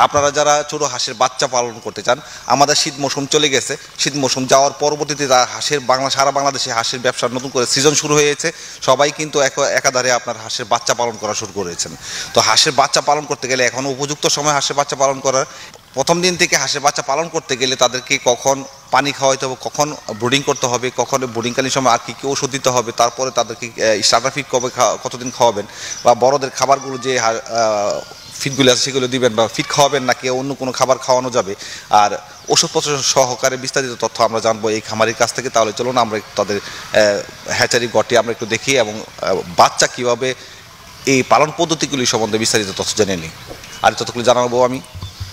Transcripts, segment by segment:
আপনারা যারা ছোট হাঁসের বাচ্চা পালন করতে চান, আমাদের শীত মৌসুম চলে গেছে, শীত মৌসুম যাওয়ার পরবর্তীতে সারা বাংলাদেশে হাঁসের ব্যবসা নতুন করে সিজন শুরু হয়েছে। সবাই কিন্তু একাধারে আপনার হাঁসের বাচ্চা পালন করা শুরু করেছেন। তো হাঁসের বাচ্চা পালন করতে গেলে এখন উপযুক্ত সময় হাঁসের বাচ্চা পালন করার। প্রথম দিন থেকে হাঁসের বাচ্চা পালন করতে গেলে তাদেরকে কখন পানি খাওয়াইতে হবে, কখন ব্রুডিং করতে হবে, কখন ব্রুডিংকালীন সময় আর কী কী ওষুধ দিতে হবে, তারপরে তাদেরকে স্টার্টার ফিড কতদিন খাওয়াবেন, বা বড়দের খাবারগুলো যে ফিডগুলো আছে সেগুলো দিবেন, বা ফিড খাওয়াবেন নাকি অন্য কোনো খাবার খাওয়ানো যাবে, আর ওষুধপত্র সহকারে বিস্তারিত তথ্য আমরা জানবো এই খামারির কাছ থেকে। তাহলে চলুন আমরা তাদের হ্যাচারি ঘরটি আমরা একটু দেখি এবং বাচ্চা কীভাবে এই পালন পদ্ধতিগুলি সম্বন্ধে বিস্তারিত তথ্য জেনে নিই। আর তথ্যগুলি জানাবো আমি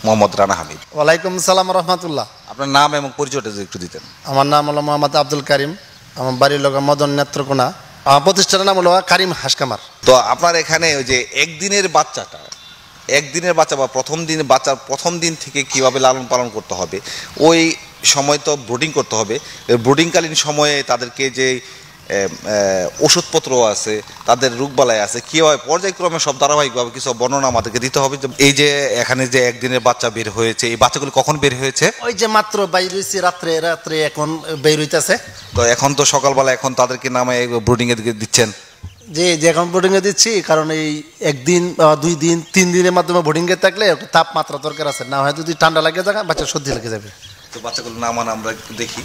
মোহাম্মদ রানা হামিদ। ওয়ালাইকুম সালাম রহমতুল্লাহ। আপনার নাম এবং পরিচয়টা একটু দিতেন। আমার নাম হলো মোহাম্মদ আব্দুল কারিম, আমার বাড়ির লোক মদন নেত্রকোনা, আমার প্রতিষ্ঠানের নাম হলো কারিম হাঁস খামার। তো আপনার এখানে ওই যে একদিনের বাচ্চা বা প্রথম দিন থেকে কিভাবে লালন পালন করতে হবে, ওই সময় তো ব্রুডিং করতে হবে। ব্রুডিংকালীন সময়ে তাদেরকে যে ওষুধপত্র আছে, তাদের রোগবালাই আছে, কীভাবে পর্যায়ক্রমে সব ধারাবাহিকভাবে কিছু বর্ণনা আমাদেরকে দিতে হবে। এই যে এখানে যে একদিনের বাচ্চা বের হয়েছে, এই বাচ্চাগুলো কখন বের হয়েছে? ওই যে মাত্র বাইর হয়েছে রাত্রে এখন বের হইতেছে। তো এখন তো সকালবেলা এখন তাদেরকে নামে ব্রুডিংয়ের দিকে দিচ্ছেন? যে এখন বোর্ডিংয়ে দিচ্ছি, কারণ এই একদিন 2 দিন 3 দিনের মাধ্যমে বোর্ডিংয়ে থাকলে একটু তাপমাত্রা দরকার আছে, না হয় যদি ঠান্ডা লাগে যাবে বাচ্চা সর্দি লেগে যাবে। তো বাচ্চাগুলো নামান আমরা একটু দেখি।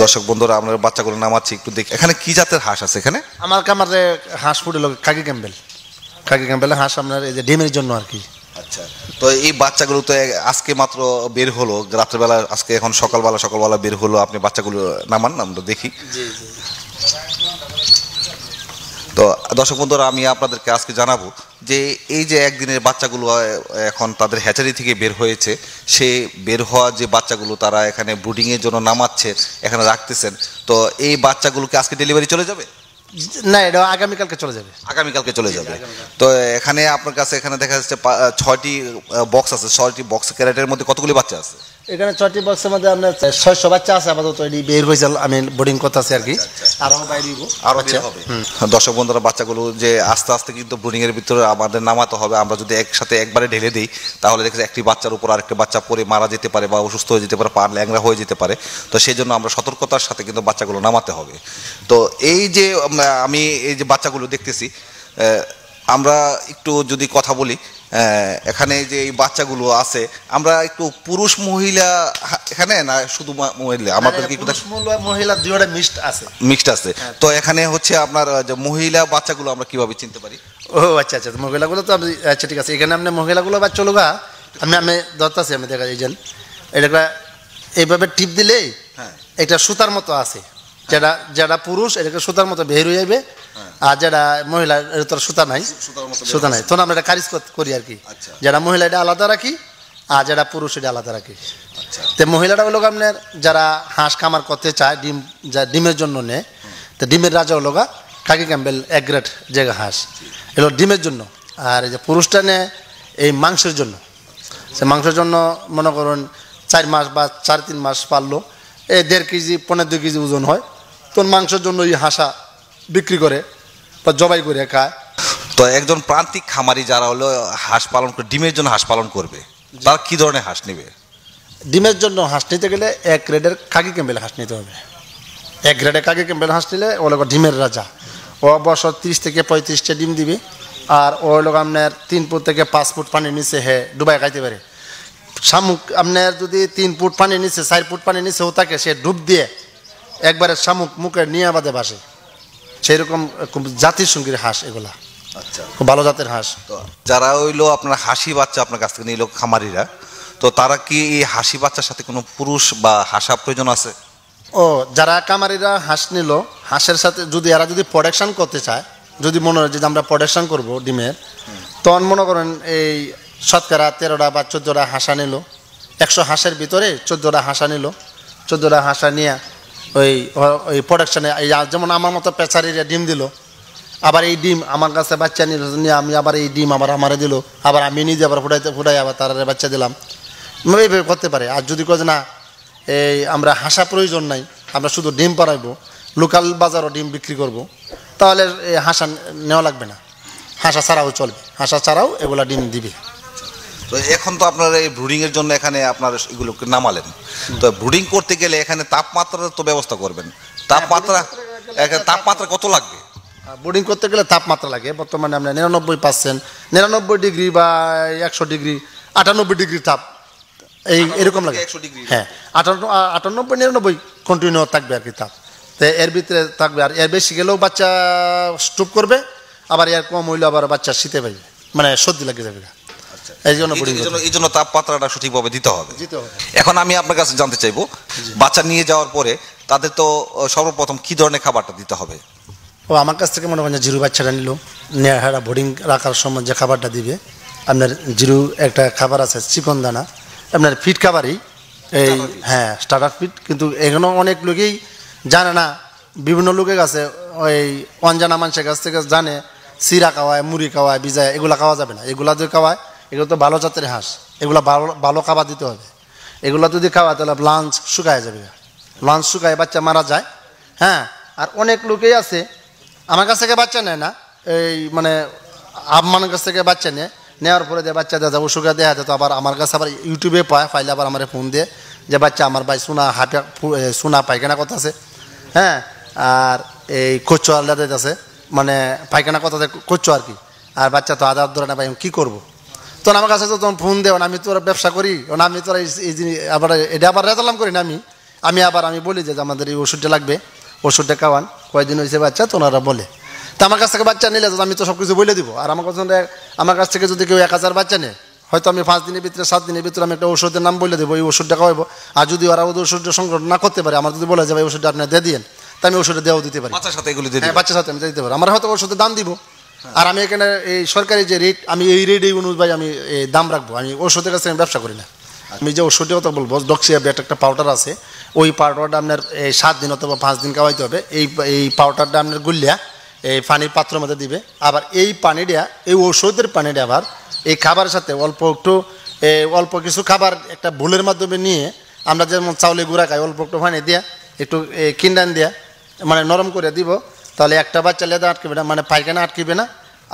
দর্শক বন্ধুরা, আমরা বাচ্চাগুলো নামাচ্ছি, একটু দেখি। এখানে কি জাতের হাঁস আছে? এখানে আমার কামারে হাঁস ফুটে লোক খাকি ক্যাম্বেল হাঁস আপনার এই যে ডিমের জন্য আর কি। আচ্ছা, তো এই বাচ্চাগুলো তো আজকে মাত্র বের হলো রাত্রেবেলা, আজকে এখন সকালবেলা বের হলো, আপনি বাচ্চাগুলো নামান, আমরা দেখি। তো দর্শক বন্ধুরা, আমি আপনাদেরকে আজকে জানাবো যে এই যে একদিনের বাচ্চাগুলো এখন তাদের হ্যাচারি থেকে বের হয়েছে, সে বের হওয়া যে বাচ্চাগুলো তারা এখানে ব্রুডিংয়ের জন্য নামাচ্ছে, এখানে রাখতেছেন। তো এই বাচ্চাগুলোকে আজকে ডেলিভারি চলে যাবে? না, এটা আগামীকালকে চলে যাবে। তো এখানে আপনার কাছে এখানে দেখা যাচ্ছে 6টি বক্স আছে। 6টি বক্স ক্যারেটের মধ্যে কতগুলি বাচ্চা আছে? এখানে 6টি বক্সের মধ্যে আপনার 600 বাচ্চা আছে আপাতত। বের হয়েছে, আমি বোর্ডিং করতেছি আর কি। আরো বাইরে হবে। দর্শক বন্ধুরা, বাচ্চাগুলো যে আস্তে আস্তে কিন্তু ব্রুডিং এর ভিতরে আমাদের নামাতে হবে। আমরা যদি একসাথে একবারে ঢেলে দিই তাহলে দেখছি একটি বাচ্চার উপর আরেকটি বাচ্চা পরে মারা যেতে পারে, বা অসুস্থ হয়ে যেতে পারে, পা ল্যাংড়া হয়ে যেতে পারে। তো সেই জন্য আমরা সতর্কতার সাথে কিন্তু বাচ্চাগুলো নামাতে হবে। তো এই যে আমি এই যে বাচ্চাগুলো দেখতেছি, আমরা একটু যদি কথা বলি, এখানে যে এই বাচ্চাগুলো আছে, আমরা একটু পুরুষ মহিলা এখানে না শুধু মহিলা? আমাদের কি মহিলা দুইটা মিক্সড আছে। তো এখানে হচ্ছে আপনার যে মহিলা বাচ্চাগুলো আমরা কিভাবে চিনতে পারি? ও আচ্ছা, মহিলাগুলো তো আমি, আচ্ছা ঠিক আছে। এখানে আপনি মহিলাগুলো বাচ্চা লোক আমি ধরতেছি, আমি দেখা যাই এটা এইভাবে টিপ দিলেই এটা সুতার মতো আছে। যেটা পুরুষ এটাকে সুতার মতো বের হয়ে যাবে, আর যেটা মহিলা এটা তো সুতা নাই। তখন আমরা এটা কারিজ করি আর কি। যেটা মহিলা এটা আলাদা রাখি, আর যেটা পুরুষ এটা আলাদা রাখি। তো মহিলাটা হলো আপনার যারা হাঁস খামার করতে চায়, ডিমের জন্য নেয়, তো ডিমের রাজা হলো খাকি ক্যাম্বেল 1 গ্রেড জায়গা হাঁস, এগুলো ডিমের জন্য। আর এই যে পুরুষটা নেয় এই মাংসের জন্য। সে মাংসের জন্য মনে করুন 4 মাস বা 4-3 মাস পারলো, এই 1.5 কেজি 1.5-2 কেজি ওজন হয়, তখন মাংসের জন্য এই হাঁসা বিক্রি করে বা জবাই করে খায়। তো একজন প্রান্তিক খামারি যারা হলো হাঁস পালন করে, ডিমের জন্য হাঁস পালন করবে, তারা কি ধরনের হাঁস নেবে? ডিমের জন্য হাঁস নিতে গেলে 1 গ্রেডের খাকি ক্যাম্বেল হাঁস নিতে হবে। 1 গ্রেডের খাকি ক্যাম্বেল হাঁস নিলে ওগুলো ডিমের রাজা। ও বছর 30 থেকে 35টা ডিম দিবে, আর ওই লোক আপনার 3 ফুট থেকে 5 ফুট পানির নিচে ডুবাই খাইতে পারে। শামুক আপনার যদি 3 ফুট পানির নিচে 4 ফুট পানির নিচেও থাকে, সে ডুব দিয়ে একবারে শামুক মুখে নিয়ে বাদে বাসে। সেই রকম জাতির সঙ্গীর হাঁস এগুলা। আচ্ছা, খুব ভালো জাতের হাঁস। তো যারা হইলো আপনার হাসি বাচ্চা আপনার কাছ থেকে নিল খামারিরা, তো তারা কি এই হাসি বাচ্চার সাথে কোনো পুরুষ বা হাসা প্রয়োজন আছে? যারা খামারিরা হাঁস নিল, হাঁসের সাথে যদি এরা যদি প্রোডাকশন করতে চায়, যদি মনে হয় যে আমরা প্রোডাকশন করবো ডিমের, তখন মনে করেন এই শতকরা 13টা বা 14টা হাঁসা নিল। 100 হাঁসের ভিতরে 14টা হাঁসা নিল। 14টা হাঁসা নিয়ে ওই প্রোডাকশানে, যেমন আমার মতো পেছারিরা ডিম দিল, আবার এই ডিম আমার কাছে বাচ্চা নিয়ে আমি আবার এই ডিম আবার আমারে দিল, আবার আমি নিজে আবার ফুটাই আবার তার বাচ্চা দিলাম, এইভাবে করতে পারে। আর যদি কোথাও না এই আমরা হাঁসা প্রয়োজন নাই, আমরা শুধু ডিম পাড়াইবো, লোকাল বাজারও ডিম বিক্রি করব, তাহলে হাঁসা নেওয়া লাগবে না, হাঁসা ছাড়াও চলবে। হাঁসা ছাড়াও এগুলা ডিম দিবে। তো এখন তো আপনার এই ব্রুডিং এর জন্য এখানে আপনার এগুলোকে নামালেন, তো ব্রুডিং করতে গেলে এখানে তাপমাত্রার তো ব্যবস্থা করবেন। তাপমাত্রা কত লাগবে? বোর্ডিং করতে গেলে তাপমাত্রা লাগে বর্তমানে আমরা 99%, 99 ডিগ্রি বা 100 ডিগ্রি, 98 ডিগ্রি তাপ এরকম লাগে। 100 ডিগ্রি, হ্যাঁ 98 99 কন্টিনিউ থাকবে আর কি তাপ। তো এর ভিতরে থাকবে, আর এর বেশি গেলেও বাচ্চা স্টুপ করবে, আবার এর কম হইলে আবার বাচ্চা শীতে পাইবে, মানে সর্দি লাগে যাবে। এই জন্য তাপমাত্রাটা সঠিকভাবে দিতে হবে। এখন আমি আপনার কাছে জানতে চাইবো, বাচ্চা নিয়ে যাওয়ার পরে তাদের তো সর্বপ্রথম কি ধরনের খাবারটা দিতে হবে? আমার কাছ থেকে মনে করেন জিরু বাচ্চাটা নিল, নেহারা বোর্ডিং রাখার সময় যে খাবারটা দিবে, আপনার জিরু একটা খাবার আছে চিকন দানা, আপনার ফিট খাবারই এই, হ্যাঁ স্টার্টার ফিট। কিন্তু এখনো অনেক লোকেই জানে না, বিভিন্ন লোকের কাছে ওই অনজানা মানুষের কাছ থেকে জানে চিরা খাওয়ায়, মুড়ি খাওয়ায়, ভিজায়, এগুলো খাওয়া যাবে না। এগুলা যদি খাওয়ায়, এগুলো তো ভালো জাতের হাঁস, এগুলো ভালো ভালো খাবার দিতে হবে। এগুলো যদি খাওয়ায় তাহলে লাঞ্চ শুকায় যাবে, লাঞ্চ শুকায় বাচ্চা মারা যায়। হ্যাঁ, আর অনেক লোকেই আছে আমার কাছ থেকে বাচ্চা নেয় না, এই মানে আপনার কাছ থেকে বাচ্চা নেওয়ার পরে যে বাচ্চা দেওয়া যায় ওষুধ দেওয়া যেত, আবার আমার কাছে আবার ইউটিউবে পায়, ফাইলে আবার আমার ফোন দিয়ে যে বাচ্চা আমার ভাই সোনা পায়খানা কথা আছে, হ্যাঁ, আর এই কচ্চু আলাদা আছে, মানে পায়খানা কথা কচ্চু আর কি, আর বাচ্চা তো আদার ধরে না ভাই কী করবো। তখন আমার কাছে তো তখন ফোন দেও, আমি তোরা ব্যবসা করি, আমি তোরা এই জিনিস আবার এটা আবার রেজালাম করি না, আমি বলি যে আমাদের এই ওষুধটা লাগবে, ওষুধটা খাওয়ান, কয়েকদিন হয়েছে বাচ্চা, তো ওনারা বলে। তো আমার কাছ থেকে বাচ্চা নিলে আমি তো সব কিছু বলে দিব। আর আমার কাছ থেকে যদি কেউ 1000 বাচ্চা নেয়, হয়তো আমি 5 দিনের ভিতরে 7 দিনের ভিতরে আমি একটা ওষুধের নাম বলে দেবো, এই ওষুধটা খাওয়াবো। আর যদি ওরা ওদের ওষুধটা সংগ্রহ না করতে পারে, আমার যদি বলে যাবে এই ওষুধটা আপনি দিয়ে দিন, তা আমি ওষুধটা দেওয়া দিতে পারি, বাচ্চার সাথে এগুলো দিয়ে হ্যাঁ বাচ্চার সাথে আমি দিতে পারি। আমার হয়তো ওষুধের দাম দিব, আর আমি এখানে এই সরকারি যে রেট, আমি এই রেট এই অনুযায়ী আমি এই দাম রাখবো। আমি ওষুধের কাছে আমি ব্যবসা করি না। আমি যে ওষুধের কথা বলবো, ডক্সিয়াবেট একটা পাউডার আছে, ওই পাউডারটা আপনার এই 7 দিন অথবা 5 দিন খাওয়াইতে হবে। এই পাউডারটা আপনার গুলিয়া এই পানির পাত্রের মধ্যে দিবে। আবার এই পানিটা, এই ওষুধের পানিটা আবার এই খাবারের সাথে অল্প কিছু খাবার একটা ভুলের মাধ্যমে নিয়ে, আমরা যেমন চাউলে গুঁড়া খাই, অল্প একটু পানি দিয়া একটু কিন্ডান দিয়া মানে নরম করে দিব, তাহলে একটা বাচ্চা লেদা আটকিবে না, মানে পায়খানা আটকিবে না।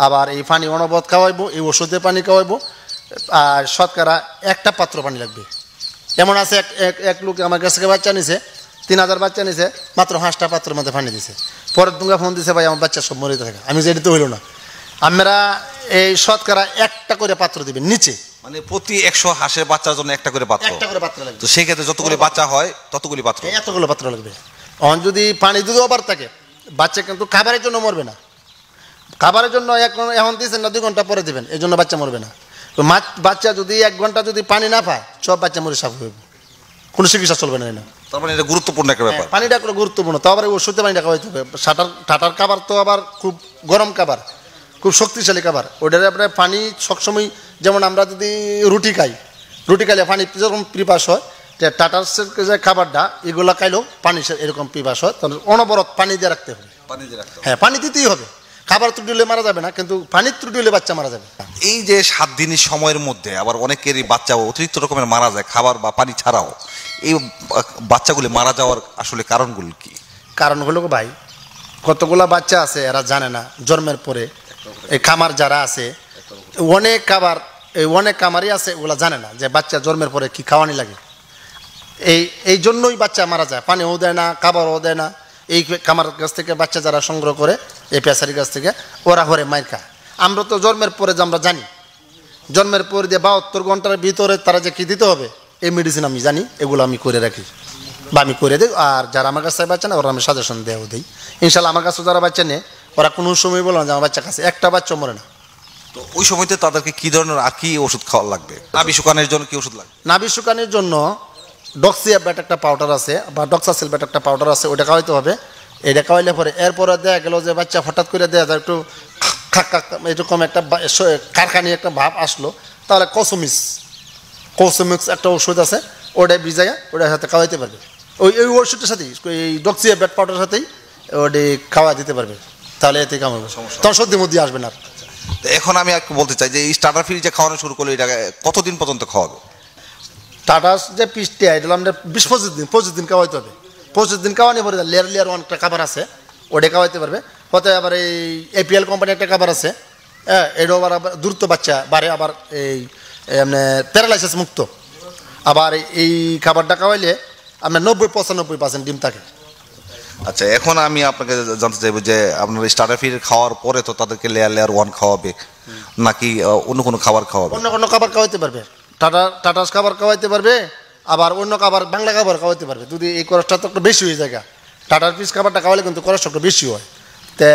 আবার এই পানি অনবরত খাওয়াইবো, এই ওষুধের পানি খাওয়াইবো। আর শতকরা একটা পাত্র পানি লাগবে। এমন আছে এক লোক আমার কাছ থেকে বাচ্চা নিছে, 3000 বাচ্চা নিছে, মাত্র 5টা পাত্রের মধ্যে পানি দিছে। পরের দুঙ্গা ফোন দিছে, ভাই আমার বাচ্চা সব মরে থাকে। আমি যে এটা তো হইল না, আমরা এই শতকরা একটা করে পাত্র দিবেন নিচে, মানে প্রতি 100 হাঁসের বাচ্চার জন্য একটা করে পাত্র লাগবে। তো সেই ক্ষেত্রে যতগুলি বাচ্চা হয় ততগুলি পাত্র, এতগুলো পাত্র লাগবে। এখন যদি পানি যদি ওভার থাকে, বাচ্চা কিন্তু খাবারের জন্য মরবে না। খাবারের জন্য এখন দিয়েছেন না, 2 ঘন্টা পরে দিবেন, এই জন্য বাচ্চা মরবে না। তো বাচ্চা যদি 1 ঘন্টা যদি পানি না পায়, সব বাচ্চা মরে সাফ হইব, কোনো চিকিৎসা চলবে না। তার মানে এটা গুরুত্বপূর্ণ একটা ব্যাপার, পানিটা একটা গুরুত্বপূর্ণ। তো আবার ওষুধে পানিটা খাওয়াইতে হবে। টাটার খাবার তো আবার খুব গরম খাবার, খুব শক্তিশালী খাবার। ওটার আপনার পানি সবসময়, যেমন আমরা যদি রুটি খাইলে পানি যেরকম পিপাস হয়, টাটার যে খাবারটা এগুলো খাইলেও পানি এরকম পিপাস হয়। তাহলে অনবরত পানি দিয়ে রাখতে হবে, হ্যাঁ পানি দিতেই হবে। খাবার ত্রুটি হলে মারা যাবে না, কিন্তু পানির ত্রুটি হলে বাচ্চা মারা যাবে। এই যে 7 দিনের সময়ের মধ্যে আবার অনেকেরই বাচ্চা অতিরিক্ত রকমের মারা যায়, খাবার বা পানি ছাড়াও। এই বাচ্চাগুলি মারা যাওয়ার আসলে কারণগুলো কি? কারণ হলো ভাই, কতগুলা বাচ্চা আছে এরা জানে না, জন্মের পরে এই খামার যারা আছে, অনেক খামারই আছে, ওগুলা জানে না যে বাচ্চা জন্মের পরে কি খাওয়ানি লাগে। এই জন্যই বাচ্চা মারা যায়, পানিও দেয় না, খাবারও দেয় না। এই খামার কাছ থেকে বাচ্চা যারা সংগ্রহ করে, এই পেশারির কাছ থেকে, ওরা হরে মাইর খায়। আমরা তো জন্মের পরে যে আমরা জানি, জন্মের পরে যে 72 ঘন্টার ভিতরে তারা যে কি দিতে হবে, এই মেডিসিন আমি জানি, এগুলো আমি করে রাখি বা আমি করে দিই। আর যারা আমার কাছে বাচ্চা না, ওরা আমি সাজেশন দেওয়া দিই। ইনশাল্লাহ আমার কাছে যারা বাচ্চা নেই, ওরা কোনো সময় বলো না যে আমার বাচ্চা কাছে একটা বাচ্চা মরে না। তো ওই সময়তে তাদেরকে কি ধরনের আর কি ওষুধ খাওয়া লাগবে? নাভি শুকানোর জন্য কি ওষুধ লাগবে? নাভি শুকানোর জন্য ডক্সিয়াবেট একটা পাউডার আছে বা ডক্সাসিলবেট একটা পাউডার আছে, ওটা খাওয়াইতে হবে। এটা খাওয়াইলে পরে এরপরে দেখা গেল যে বাচ্চা হঠাৎ করে দেওয়া যায় একটু এরকম একটা কারখানি একটা ভাব আসলো, তাহলে কসমিক্স একটা ওষুধ আছে, ওটা ভিজাইয়া ওটার সাথে খাওয়াইতে পারবে। ওই ওষুধটার সাথেই, এই ডক্সিয়াবেট পাউডার সাথেই ওটি খাওয়া দিতে পারবে, তাহলে এতে কাম হবে, তখন সর্দি মধ্যে আসবে না। তো এখন আমি একটু বলতে চাই যে এই স্টার্টার ফিড যে খাওয়ানো শুরু করলো, এটা কতদিন পর্যন্ত খাওয়াবে? টাটা যে পিসটি এটা আমরা 20-25 দিন খাওয়াইতে হবে। 25 দিন খাওয়ানি পরে লেয়ার অনেকটা খাবার আছে, ওটা খাওয়াইতে পারবে। হয়তো আবার এই APL কোম্পানি একটা খাবার আছে, এটাও আবার দ্রুত বাচ্চা বাড়ে। আবার এই আপনার প্যারালাইসিস মুক্ত। আবার এই খাবারটা খাওয়াইলে আপনার 90-95% ডিম থাকে। আচ্ছা, এখন আমি আপনাকে জানতে চাইবো যে আপনার স্টার্টার ফিড খাওয়ার পরে তো তাদেরকে লেয়ার 1 খাওয়াবে নাকি অন্য কোনো খাবার খাওয়াবে? অন্য কোনো খাবার খাওয়াইতে পারবে, টাটাস খাবার খাওয়াইতে পারবে, আবার অন্য খাবার বাংলা খাবার খাওয়াইতে পারবে। যদি এই খরচটা তো একটু বেশি হয়ে যায়, টাটার পিস খাবারটা খাওয়ালে কিন্তু খরচটা একটু বেশি হয়। তা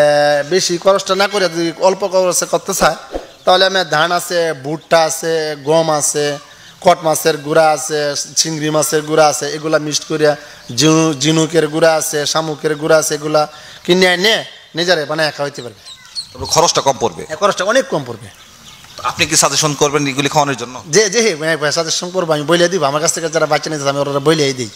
বেশি খরচটা না করে যদি অল্প খরচে করতে চায় তাহলে আমার ধান আছে, ভুট্টা আছে, গম আছে, কট মাছের গুঁড়া আছে, চিংড়ি মাছের গুঁড়া আছে, এগুলা মিক্সড করিয়া ঝিনুকের গুঁড়া আছে, শামুকের গুঁড়া আছে, এগুলা কিনে এনে নিজেরা বানায় খাওয়াইতে পারবে। তবে খরচটা কম পড়বে। খরচটা অনেক কম পড়বে। আপনি কি সাজেশন করবেন এগুলি খাওয়ানোর জন্য? যে সাজেশন করবো, আমি বইলে দিব। আমার কাছ থেকে যারা বাচ্চা নিতে আমি ওরা বইলেই দিই।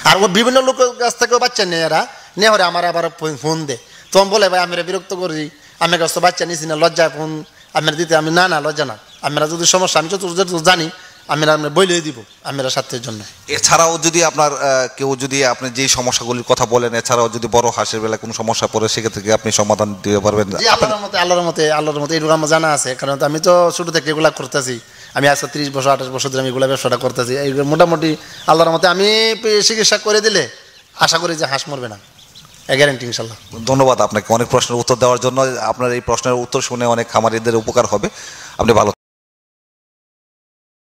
আর ও বিভিন্ন লোকের কাছ থেকেও বাচ্চা নেই, এরা নিয়ে হরে আমার আবার ফোন দে, তখন বলে ভাই আমরা বিরক্ত করি, আমার কাছে তো বাচ্চা নিছি না, লজ্জা ফোন আমরা দিতে। আমি না লজ্জা না, আমরা যদি সমস্যা আমি যত জানি আমরা বইলেই দিব আমরা স্বার্থের জন্য। এছাড়াও যদি আপনার কেউ যদি আপনি যে সমস্যাগুলির কথা বলেন, এছাড়াও যদি বড় হাঁসের বেলায় কোনো সমস্যা পড়ে সেক্ষেত্রে কি আপনি সমাধান দিতে পারবেন? আল্লাহর মতে এগুলো আমার জানা আছে, কারণ আমি তো ছোট থেকে এগুলা করতেছি। আমি আজকে 30 বছর 28 বছর ধরে আমি এগুলা ব্যবসাটা করতেছি। এই মোটামুটি আল্লাহর মতে আমি চিকিৎসা করে দিলে আশা করি যে হাঁস মরবে না, গ্যারান্টি ইনশাল্লাহ। ধন্যবাদ আপনাকে অনেক প্রশ্নের উত্তর দেওয়ার জন্য। আপনার এই প্রশ্নের উত্তর শুনে অনেক খামারিদের উপকার হবে। আপনি ভালো